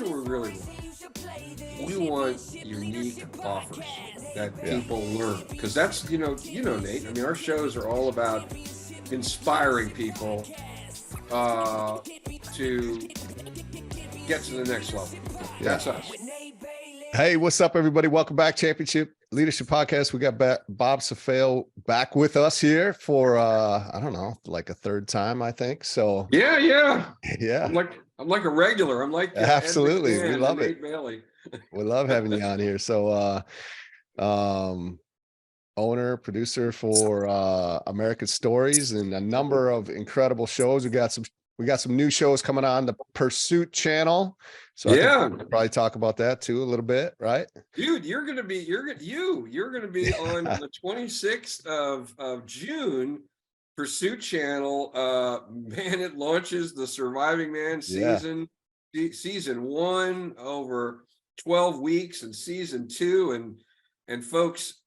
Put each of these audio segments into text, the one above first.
what we really want. We want unique offers that people learn, because that's, you know, Nate, I mean, our shows are all about inspiring people to get to the next level. That's us. Hey, what's up, everybody? Welcome back, Championship Leadership Podcast. We got Bob CEFAIL back with us here for I don't know, like a third time, I think. So yeah. I'm like a regular. I'm like absolutely. Ed McMahon, we love Nate it. Bailey. We love having you on here. So owner, producer for American Stories and a number of incredible shows. We got some new shows coming on the Pursuit channel. So I think we'll probably talk about that too a little bit, right? Dude, you're gonna be on the 26th of June, Pursuit channel. Man, it launches the Surviving Mann season 1 over 12 weeks, and season 2, and folks,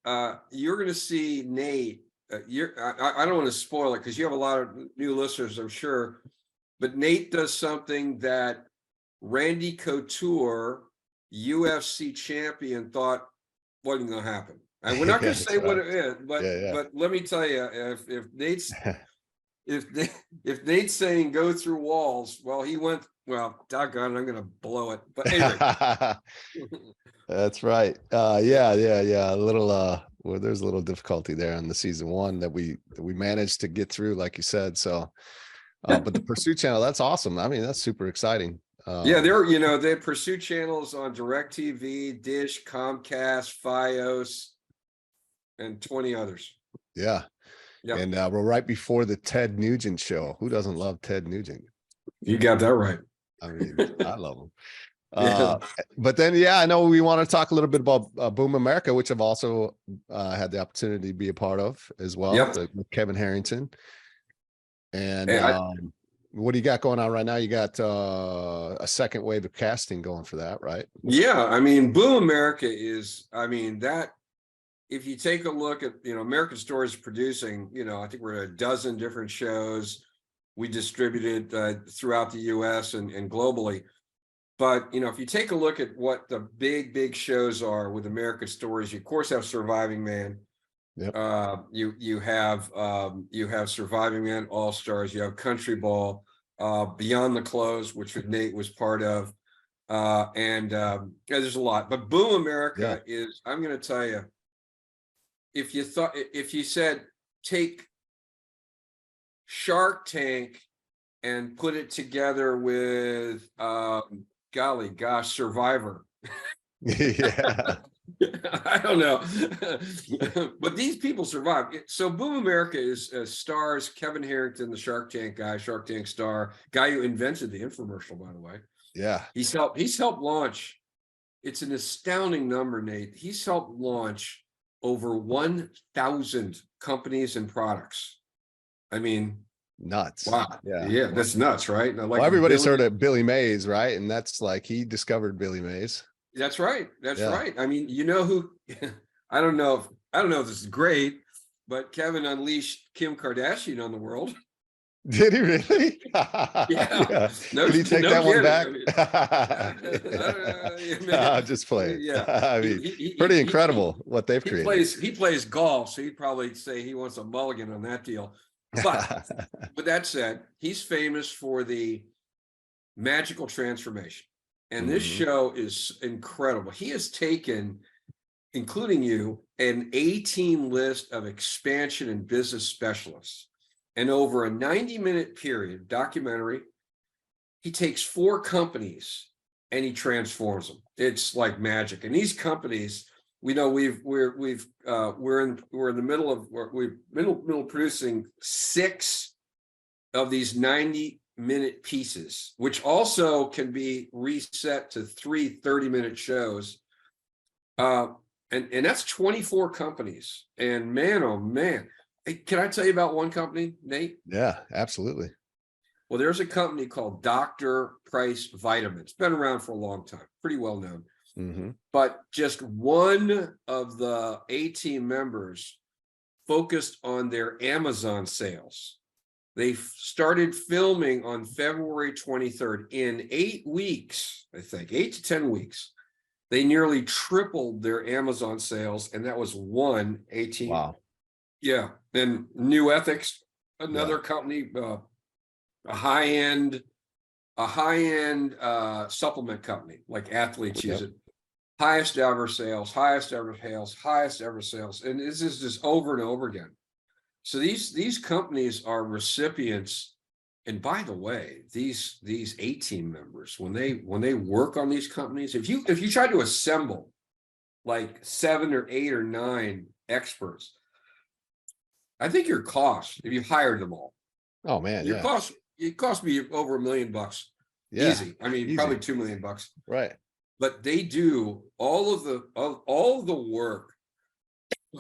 you're gonna see Nate. I don't want to spoil it because you have a lot of new listeners, I'm sure, but Nate does something that Randy Couture, UFC champion, thought wasn't going to happen. And we're not going to say what it is, but let me tell you, if Nate's saying go through walls, well, he went, well, doggone, I'm going to blow it. But anyway. That's right. A little well, there's a little difficulty there on the season 1 that we managed to get through, like you said. So but the Pursuit channel, that's awesome. I mean, that's super exciting. They Pursuit channels on DirecTV, Dish, Comcast, Fios, and 20 others. Yeah. And we're right before the Ted Nugent show. Who doesn't love Ted Nugent? You got that right. I mean, I love him. But then, I know we want to talk a little bit about Boom America, which I've also had the opportunity to be a part of as well, with Kevin Harrington. And what do you got going on right now? You got a second wave of casting going for that, right? Yeah, I mean, Boom America is, I mean, that, if you take a look at, American Stories producing, I think we're at a dozen different shows we distributed throughout the US and globally. But, if you take a look at what the big shows are with American Stories, you of course have Surviving Mann. Yep. You have Surviving Mann All Stars. You have Country Ball, Beyond the Close, which Nate was part of, and there's a lot. But Boom America is, I'm going to tell you, if you said take Shark Tank and put it together with Survivor. I don't know, but these people survive. So Boom America is stars Kevin Harrington, the Shark Tank guy, Shark Tank star, guy who invented the infomercial, by the way. Yeah, he's helped launch. It's an astounding number, Nate. He's helped launch over 1,000 companies and products. I mean, nuts. Wow. Yeah, that's nuts, right? Well, everybody's heard of Billy Mays, right? And that's like, he discovered Billy Mays. That's right. That's right. I mean, who? I don't know if this is great, but Kevin unleashed Kim Kardashian on the world. Did he really? Yeah. No, did he take that one back? Just playing. Yeah. I mean, pretty incredible what they've created. He plays golf, so he'd probably say he wants a mulligan on that deal. But with that said, he's famous for the magical transformation. And this show is incredible. He has taken, including you, an A-team list of expansion and business specialists. And over a 90-minute period, documentary, he takes 4 companies and he transforms them. It's like magic. And these companies, we know we're in the middle of producing 6 of these 90-minute pieces, which also can be reset to 3 30-minute shows. And that's 24 companies. And man, oh man. Hey, can I tell you about one company, Nate? Yeah, absolutely. Well, there's a company called Dr. Price Vitamins. Been around for a long time, pretty well known. But just one of the A-team members focused on their Amazon sales. They started filming on February 23rd. In 8 weeks, I think 8 to 10 weeks, they nearly tripled their Amazon sales, and that was one A-team. Wow. Yeah, and New Ethics, another company, a high-end supplement company, like athletes use it. Highest ever sales, and this is just over and over again. So these companies are recipients. And by the way, these A-team members, when they work on these companies, if you try to assemble like 7 or 8 or 9 experts, I think your cost, if you hired them all, Oh man, it cost me over $1 million. Yeah, easy. I mean, easy. probably $2 million. Right. But they do all of the work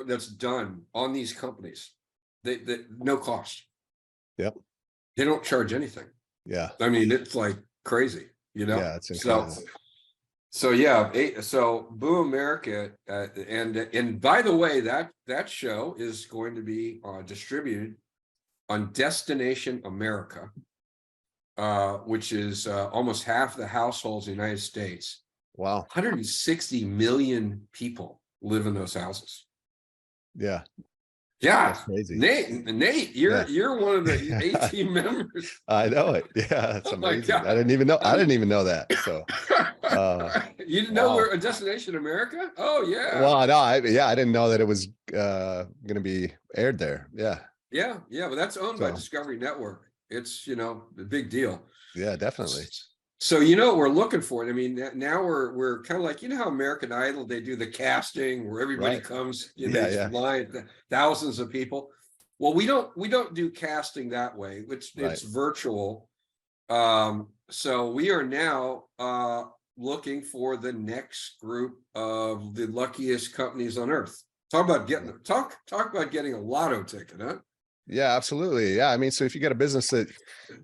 that's done on these companies. They no cost. Yep. They don't charge anything. Yeah. I mean, it's like crazy, you know. Yeah, it's incredible. So yeah, so Boom America, and by the way, that show is going to be distributed on Destination America, which is almost half the households in the United States. Wow. 160 million people live in those houses. Yeah. Yeah, that's crazy. Nate, you're one of the A-team members. I know it. Yeah, it's amazing. God. I didn't even know that. So you didn't know we're a Destination America? Oh yeah. Well, no, I didn't know that it was gonna be aired there. Yeah, but that's owned by Discovery Network. It's a big deal. Yeah, definitely. So what we're looking for. I mean, now we're kind of like, how American Idol, they do the casting where everybody comes, line, thousands of people. Well, we don't do casting that way. It's virtual. So we are now looking for the next group of the luckiest companies on earth. Talk about getting a lotto ticket, huh? Yeah, absolutely. Yeah, I mean, so if you get a business that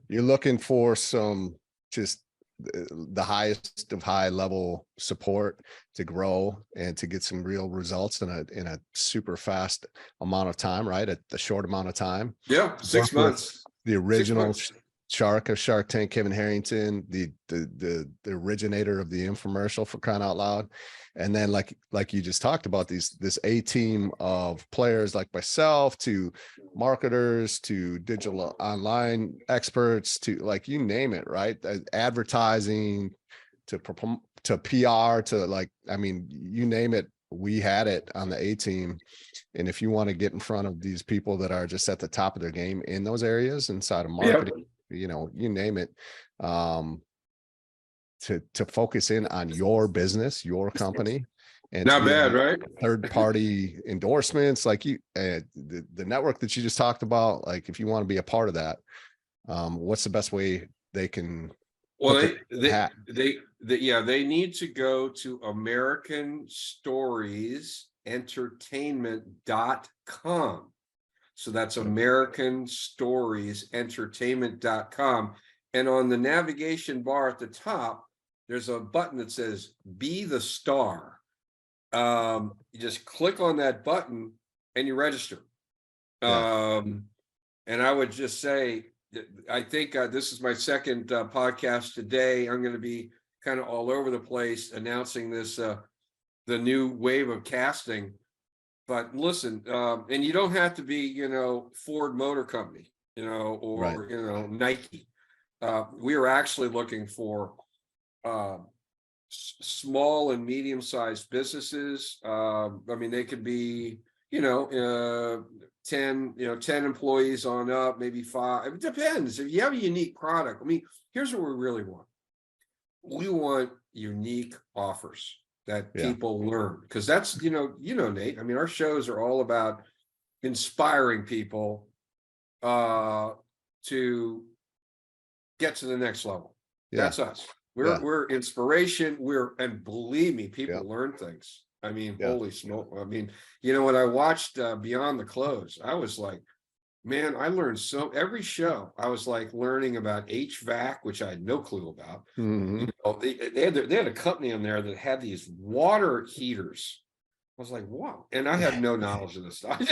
you're looking for some just the highest of high level support to grow and to get some real results in a super fast amount of time, right? At the short amount of time. Yeah, 6 months. The original shark of Shark Tank, Kevin Harrington, the originator of the infomercial, for crying out loud. And then like you just talked about, this A-team of players like myself, to marketers, to digital online experts, to like, you name it, right? Advertising, to PR, to I mean, you name it, we had it on the A-team. And if you want to get in front of these people that are just at the top of their game in those areas inside of marketing, you name it, to focus in on your business, your company, and not bad, right? Third party endorsements, like the network that you just talked about. Like, if you want to be a part of that, what's the best way they can? Well, they need to go to AmericanStoriesEntertainment.com. So that's AmericanStoriesEntertainment.com. And on the navigation bar at the top, there's a button that says "Be the Star." You just click on that button and you register. And I would just say, I think this is my second podcast today. I'm going to be kind of all over the place announcing this, the new wave of casting. But listen, and you don't have to be, Ford Motor Company, or Nike. We are actually looking for small and medium-sized businesses. I mean, they could be, 10 employees on up, maybe 5. It depends. If you have a unique product, I mean, here's what we really want. We want unique offers that people learn, because that's, Nate, I mean, our shows are all about inspiring people to get to the next level. That's us. We're inspiration. And believe me, people learn things. I mean, holy smoke. I mean, when I watched Beyond the Close, I was like, man, I learned every show. I was like learning about HVAC, which I had no clue about. Mm-hmm. They had a company in there that had these water heaters. I was like, wow. And I had no knowledge of this stuff. I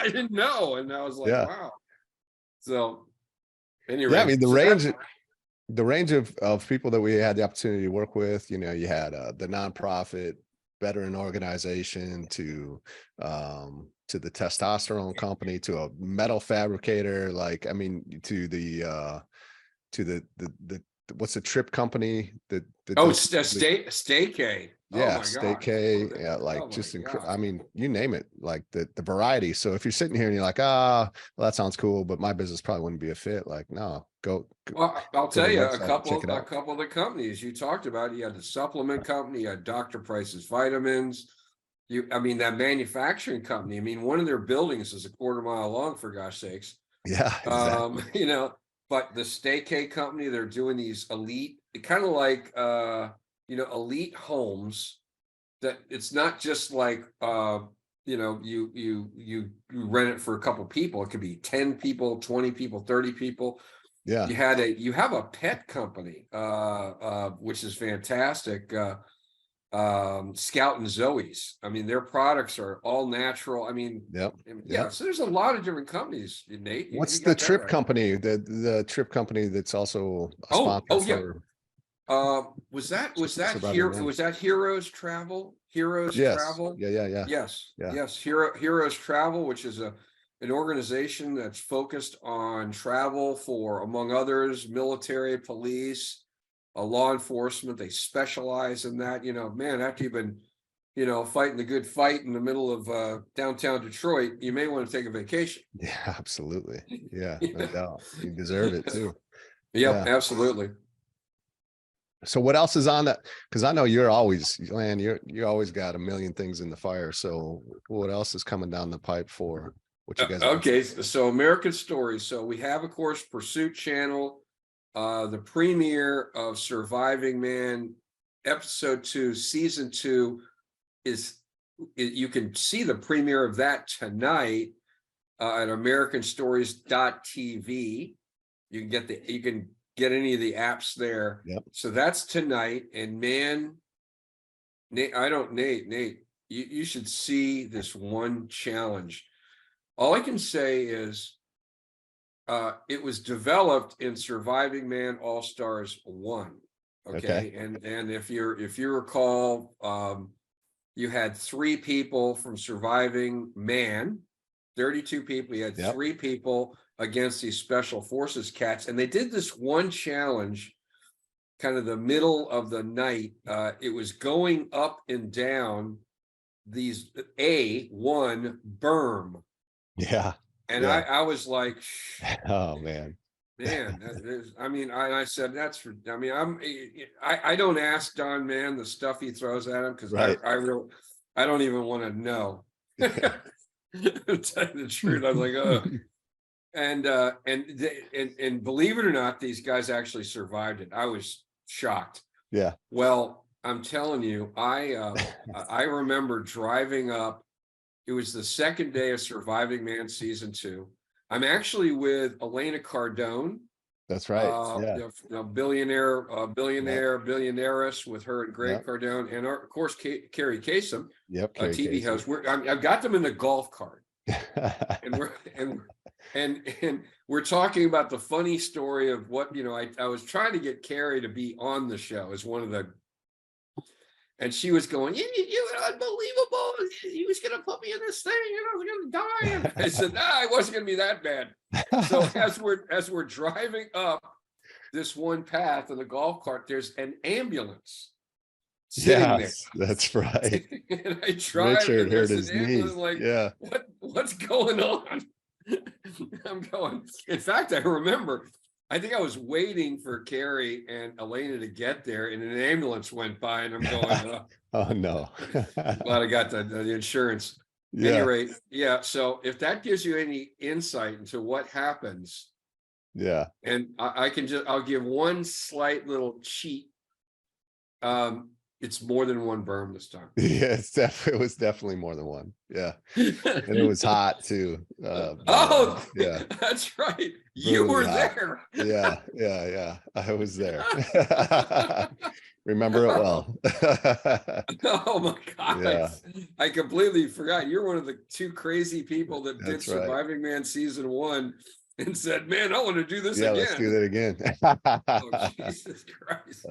didn't know. And I was like, wow. So Yeah, I mean, the range of people that we had the opportunity to work with, you know, you had the nonprofit veteran organization to the testosterone company, to a metal fabricator, like, I mean, to the what's the trip company that Staycay. Oh yeah, my State gosh. K, yeah, like Oh my just gosh. I mean, you name it, like the variety. So if you're sitting here and you're like, well, that sounds cool, but my business probably wouldn't be a fit. Like, no, go Well, I'll to the tell you website and check it a out. couple of the companies you talked about. You had the supplement company, you had Dr. Price's vitamins. I mean, that manufacturing company. I mean, one of their buildings is a quarter mile long, for gosh sakes. Yeah, exactly. You know, but the Staycay company, they're doing these elite, kind of like you know, elite homes that it's not just like you know, you rent it for a couple people. It could be 10 people, 20 people, 30 people. Yeah. You have a pet company, which is fantastic. Scout and Zoe's. I mean, their products are all natural. I mean, Yep. yeah. So there's a lot of different companies, Nate. What's You the got that trip right. company? The trip company that's also a Oh, sponsor yeah. for Was that Surviving here? Man. Was that Heroes Travel? Heroes Yes. Travel? Yeah. Yes, Yeah. yes. Heroes Travel, which is an organization that's focused on travel for, among others, military, police, law enforcement. They specialize in that. You know, man, after you've been, you know, fighting the good fight in the middle of downtown Detroit, you may want to take a vacation. Yeah, absolutely. Yeah, no doubt. You deserve it too. Yep, Yeah. absolutely. So what else is on that? Because I know you're always, man, you always got a million things in the fire. So what else is coming down the pipe for what you guys are Okay, so American Stories. So we have, of course, Pursuit Channel, the premiere of Surviving Man, episode 2, season 2 you can see the premiere of that tonight at americanstories.tv. You can get any of the apps there. Yep. So that's tonight. And man, Nate, you should see this one challenge. All I can say is it was developed in Surviving Man All Stars 1. Okay. And if you recall, you had 3 people from Surviving Man, 32 people. You had 3 people against these special forces cats, and they did this one challenge kind of the middle of the night. It was going up and down these A1 berm. Yeah. And I was like, oh man, I mean, I said, I mean, I don't ask Don Mann the stuff he throws at him, because I don't even want to know. To tell you the truth, I was like, oh. And believe it or not, these guys actually survived it. I was shocked. Yeah. Well, I'm telling you, I remember driving up. It was the second day of Surviving Man season 2. I'm actually with Elena Cardone. That's right. Billionaires with her and Greg Cardone, and of course Carrie Kasem, TV host. I've got them in the golf cart, and we're talking about the funny story of what, you know, I was trying to get Carrie to be on the show as one of the. And she was going, you were unbelievable. He was going to put me in this thing, and I was going to die. And I said, nah, it wasn't going to be that bad. So as we're driving up this one path in the golf cart, there's an ambulance sitting there. That's right. And I drive, Richard and there's hurt his an ambulance, knees. like, what's going on? I'm going. In fact, I remember, I think I was waiting for Carrie and Elena to get there, and an ambulance went by, and I'm going, oh no. Glad I got the insurance. At any rate, so if that gives you any insight into what happens, and I'll give one slight little cheat. It's more than one berm this time. Yeah, it was definitely more than one. Yeah. And it was hot too. Yeah, that's right. You Really were hot. there. Yeah. I was there. Remember it well. Oh my God. Yeah. I completely forgot. You're one of the 2 crazy people that did That's right. Surviving Man season 1. and said, man, I want to do this Yeah, again. let's do that again. Oh, Jesus Christ.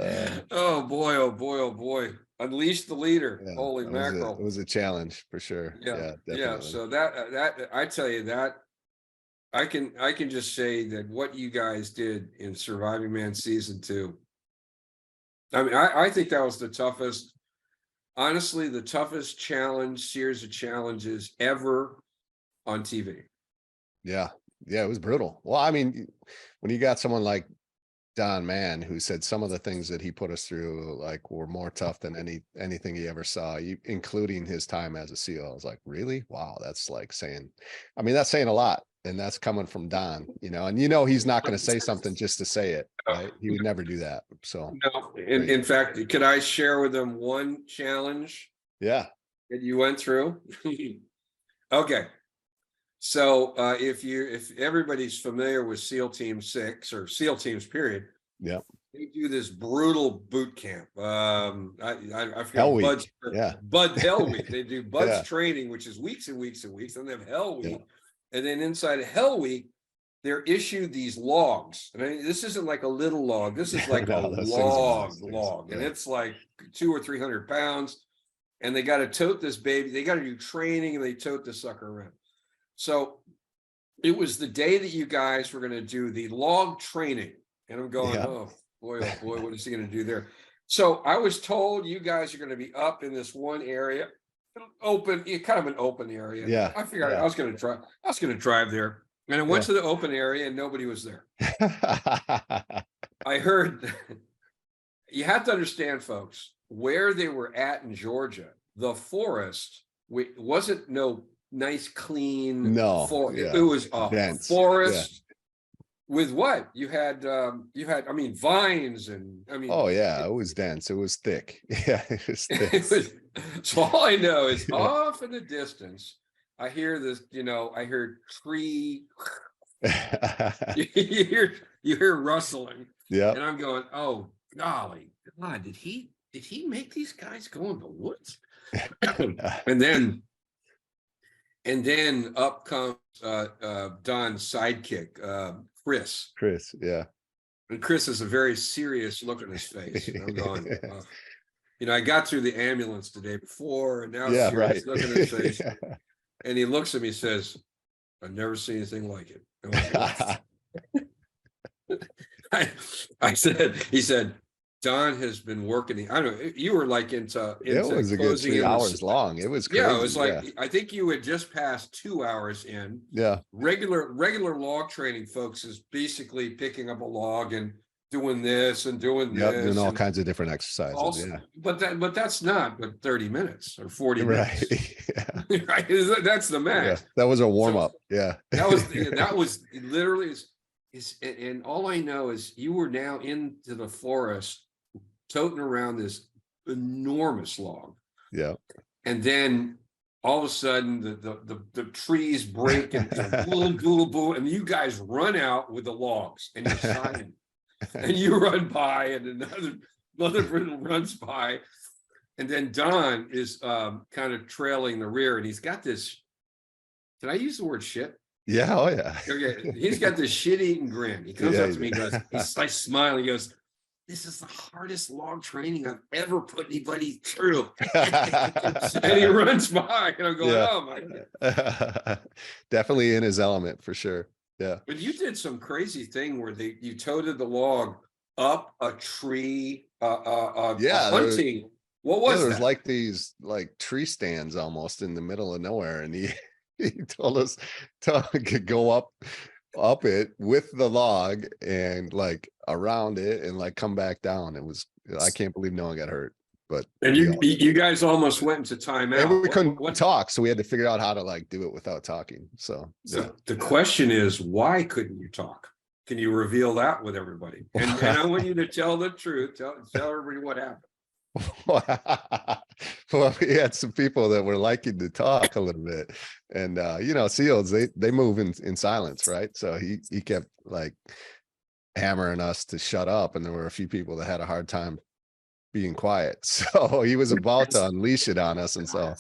Oh boy, oh boy, oh boy. Unleash the leader. Yeah, Holy mackerel. it was a challenge for sure. Yeah, Yeah, yeah. definitely. So that I tell you that I can just say that what you guys did in Surviving Man season 2. I mean, I think that was the toughest, honestly, the toughest series of challenges ever on TV. Yeah, yeah, it was brutal. Well, I mean, when you got someone like Don Mann, who said some of the things that he put us through, like, were more tough than anything he ever saw, including his time as a SEAL. I was like, really? Wow, that's like saying, I mean, that's saying a lot, and that's coming from Don, and he's not going to say something just to say it, right? He would never do that. So, No, in fact, could I share with them one challenge yeah, that you went through? Okay. So if everybody's familiar with SEAL Team 6 or SEAL Teams period, yeah, they do this brutal boot camp. I forget Hell Week. Bud's, Yeah, Bud Hell Week. They do Bud's Yeah. training, which is weeks and weeks and weeks, and they have Hell Week. Yeah. And then inside of Hell Week, they're issued these logs. And I mean, this isn't like a little log. This is like No, a those things are log. Yeah. And it's like 200 or 300 pounds. And they got to tote this baby. They got to do training, and they tote this sucker around. So it was the day that you guys were going to do the log training. And I'm going, Yeah. oh boy, what is he going to do there? So I was told you guys are going to be up in this one area, open, kind of an open area. Yeah. I figured Yeah. I was going to drive there. And I went to the open area and nobody was there. I heard, you have to understand, folks, where they were at in Georgia, the forest wasn't no nice, clean forest. Yeah. It was a Dense. forest with what? You had, I mean, vines and, I mean. Oh, yeah, it was dense. It was thick. Yeah, it was thick. So all I know is off in the distance, I hear this, I heard tree. you hear rustling. Yeah. And I'm going, oh, golly, God, did he make these guys go in the woods? and then up comes Don's sidekick, Chris. Chris, yeah. And Chris has a very serious look on his face. And I'm going, I got through the ambulance the day before, and now serious look on his face. And he looks at me and says, I've never seen anything like it. He said, Don has been working. I don't know. You were like into it was a good 3 hours long. It was crazy. Yeah, it was like, I think you had just passed 2 hours in. Yeah. Regular log training, folks, is basically picking up a log and doing this and doing this. Doing all kinds of different exercises. Also, yeah. But that's not 30 minutes or 40 minutes. Yeah. Right. That's the max. Yeah. That was a warm up. Yeah. That was literally and all I know is you were now into the forest toting around this enormous log. Yeah. And then all of a sudden the trees break and boom, and you guys run out with the logs and you're silent. And you run by and another person runs by. And then Don is kind of trailing the rear, and he's got this. Did I use the word shit? Yeah. Oh, yeah. Okay. He's got this shit-eating grin. He comes up to me and goes, he's like smiling. He goes, this is the hardest log training I've ever put anybody through. And he runs by, and I'm going, oh my God. Definitely in his element for sure. Yeah. But you did some crazy thing where you toted the log up a tree, hunting. What was there that? was like these tree stands almost in the middle of nowhere, and he told us to go up it with the log and around it and come back down. I can't believe no one got hurt. But you guys almost went into timeout. And we couldn't talk, so we had to figure out how to do it without talking. So the question is, why couldn't you talk? Can you reveal that with everybody? And I want you to tell the truth. Tell everybody what happened. Well, we had some people that were liking to talk a little bit, and SEALs, they move in silence, right? So he kept hammering us to shut up, and there were a few people that had a hard time being quiet. So he was about to unleash it on us, and so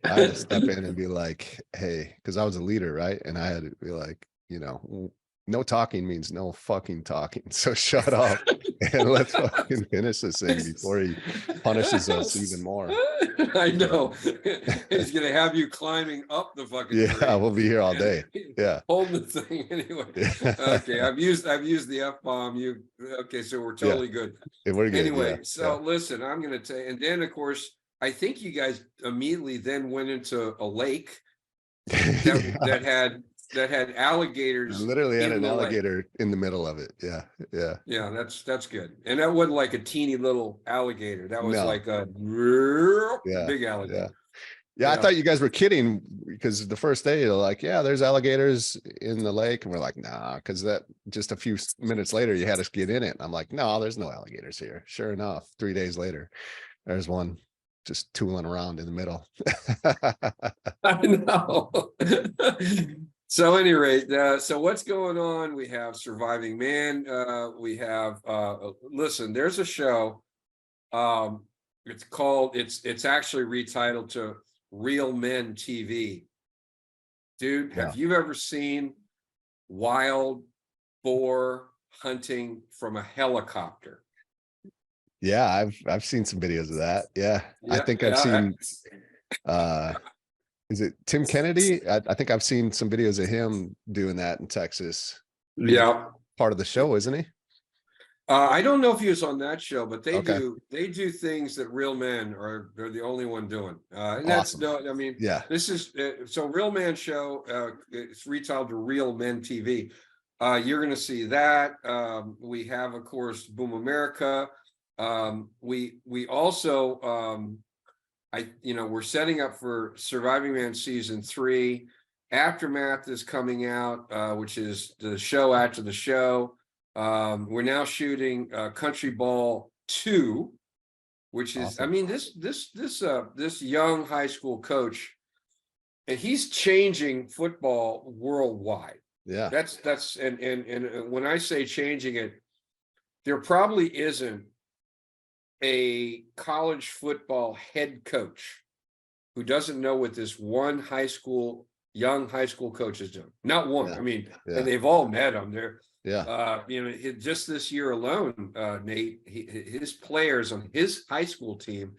I had to step in and be like, hey, because I was a leader, right? And I had to be like, no talking means no fucking talking. So shut up and let's fucking finish this thing before he punishes us even more. I know. He's gonna have you climbing up the fucking Yeah, tree. we'll be here all day. Yeah. Hold the thing anyway. Okay, I've used the F-bomb. Okay, so we're totally good. We're good. Anyway, so listen, I'm gonna tell you, and then of course, I think you guys immediately then went into a lake that had alligators. Literally had in an the lake. alligator in the middle of it. Yeah, that's good. And that wasn't like a teeny little alligator. That was No. like a big alligator. Yeah, I thought you guys were kidding, because the first day you're like, yeah, there's alligators in the lake. And we're like, nah, because that just a few minutes later, you had us get in it. And I'm like, no, there's no alligators here. Sure enough, 3 days later, there's one just tooling around in the middle. I know. So at any rate, so what's going on? We have Surviving Man. We have, listen, there's a show. It's actually retitled to Real Men TV. Dude, have you ever seen wild boar hunting from a helicopter? Yeah, I've seen some videos of that. Yeah. I think I've seen is it Tim Kennedy? I think I've seen some videos of him doing that in Texas. Yeah. Part of the show, isn't he? I don't know if he was on that show, but they Okay. do things that Real Men they're the only one doing. And Awesome. that's I mean, this is so Real Man show. It's retitled to Real Men TV. You're going to see that. We have, of course, Boom America. We also we're setting up for Surviving Man season 3. Aftermath is coming out, which is the show after the show. We're now shooting Country Ball 2, which is, awesome. I mean, this young high school coach, and he's changing football worldwide. Yeah. That's and when I say changing it, there probably isn't a college football head coach who doesn't know what this one young high school coach is doing. Not one. I mean, and they've all met him. They're just this year alone, Nate, his players on his high school team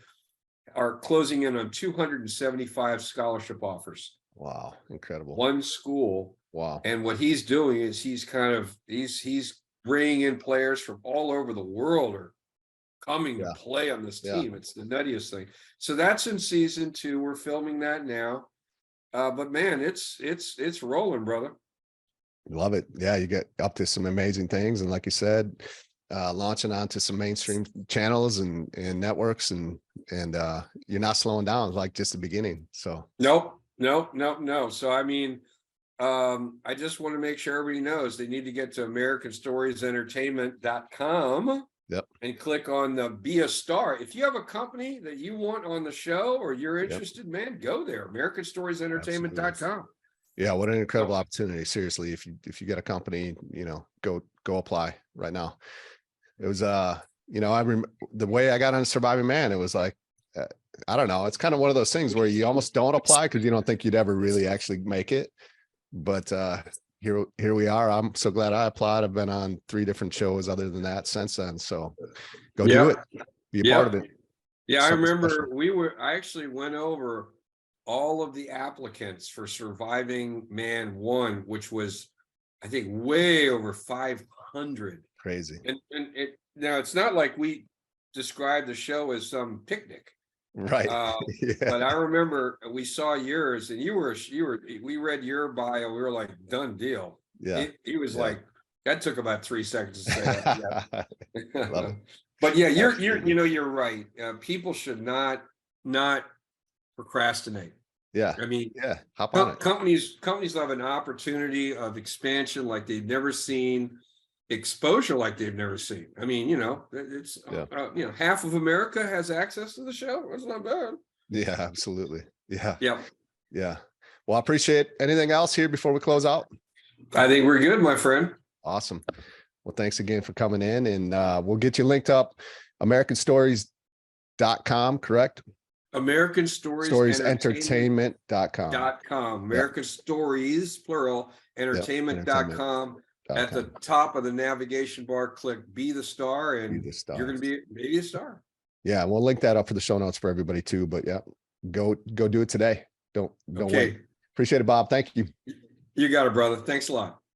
are closing in on 275 scholarship offers. Wow, incredible. One school. Wow. And what he's doing is he's bringing in players from all over the world are coming to play on this team. It's the nuttiest thing. So that's in season 2. We're filming that now. But man, it's rolling, brother. Love it. Yeah, you get up to some amazing things, and like you said, launching onto some mainstream channels and networks, and you're not slowing down. It's like just the beginning. So no. So I mean, I just want to make sure everybody knows they need to get to AmericanStoriesEntertainment.com. Yep. And click on the Be a Star. If you have a company that you want on the show or you're interested, man, go there. AmericanStoriesEntertainment.com. Yeah, what an incredible opportunity. Seriously, if you get a company, go apply right now. It was I remember the way I got on Surviving Man, it was like I don't know, it's kind of one of those things where you almost don't apply because you don't think you'd ever really actually make it. But here we are. I'm so glad I applied. I've been on 3 different shows other than that since then. So go do it. Be a part of it. Yeah, I remember I actually went over all of the applicants for Surviving Man 1, which was, I think, way over 500. Crazy. And now it's not like we described the show as some picnic. Right. But I remember we saw yours, and we read your bio. We were like, done deal. Yeah. He was like, that took about 3 seconds to say that. Love it. But yeah, you're right. People should not procrastinate. Yeah. I mean, hop on it. Companies have an opportunity of expansion like they've never seen, exposure like they've never seen. I mean, it's half of America has access to the show. That's not bad. Yeah, absolutely. Yeah. Yeah. Well, I appreciate anything else here before we close out. I think we're good, my friend. Awesome. Well, thanks again for coming in, and we'll get you linked up. AmericanStories.com, correct? AmericanStoriesEntertainment.com. Entertainment.com. American Stories, plural, entertainment.com. At the top of the navigation bar, click Be the Star, and Be the Star. you're going to be maybe a star. Yeah, we'll link that up for the show notes for everybody too. But yeah, go do it today. Don't wait. Appreciate it, Bob. Thank you. You got it, brother. Thanks a lot.